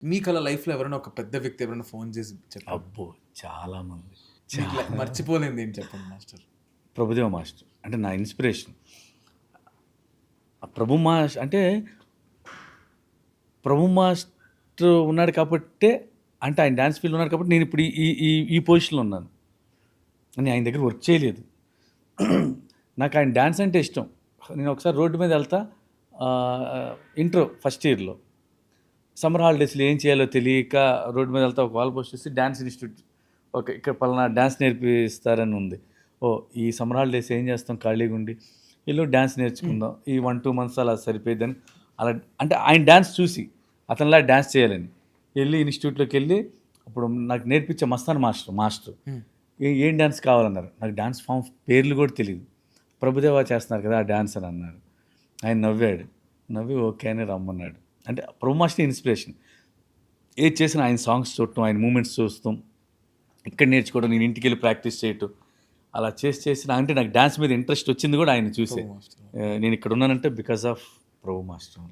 మీకు అలా లైఫ్‌లో ఎవరైనా ఒక పెద్ద వ్యక్తి ఎవరైనా ఫోన్ చేసి చెప్పారా? అబ్బో! చాలామంది. మీకు మర్చిపోలేనిది ఏంటి చెప్పండి మాస్టర్? ప్రభుదేవ మాస్టర్ అంటే నా ఇన్స్పిరేషన్. ఆ అంటే ప్రభు మాస్టర్ ఉన్నాడు కాబట్టే, అంటే ఆయన డాన్స్ ఫీల్డ్‌లో ఉన్నాడు కాబట్టి నేను ఇప్పుడు ఈ ఈ ఈ పొజిషన్‌లో ఉన్నాను. నేను ఆయన దగ్గర వర్క్ చేయలేదు. నాకు ఆయన డాన్స్ అంటే ఇష్టం. నేను ఒకసారి రోడ్డు మీద వెళ్తా, ఇంటర్ ఫస్ట్ ఇయర్‌లో సమ్మర్ హాలిడేస్‌లో ఏం చేయాలో తెలియక రోడ్డు మీద వెళ్తా, ఒక వాల్ పోస్ట్ చూసి డాన్స్ ఇన్‌స్టిట్యూట్, ఓకే, ఇక్కడ పలానా డాన్స్ నేర్పిస్తారని ఉంది. ఈ సమ్మర్ హాలిడేస్ ఏం చేస్తాం ఖాళీగా ఉండి, ఇల్లు డాన్స్ నేర్చుకుందాం, ఈ 1-2 మంత్స్ అలా సరిపోయిద్దని, అలా అంటే ఆయన డాన్స్ చూసి అతనిలా డాన్స్ చేయాలని వెళ్ళి ఇన్స్టిట్యూట్లోకి వెళ్ళి, అప్పుడు నాకు నేర్పించే మస్తాన్ మాస్టర్ ఏం డాన్స్ కావాలన్నారు. నాకు డాన్స్ ఫామ్ పేర్లు కూడా తెలియదు. ప్రభుదేవా చేస్తున్నారు కదా ఆ డాన్స్ అని అన్నారు. ఆయన నవ్వాడు, నవ్వి ఓకే అని రమ్మన్నాడు. అంటే ప్రభు మాస్టర్ ఇన్స్పిరేషన్. ఏది చేసినా ఆయన సాంగ్స్ చూడటం, ఆయన మూమెంట్స్ చూస్తాం, ఇక్కడ నేర్చుకోవడం, నేను ఇంటికి వెళ్ళి ప్రాక్టీస్ చేయటం, అలా చేసి అంటే నాకు డాన్స్ మీద ఇంట్రెస్ట్ వచ్చింది కూడా ఆయన చూసే. నేను ఇక్కడ ఉన్నానంటే బికాస్ ఆఫ్ ప్రభు మాస్టర్.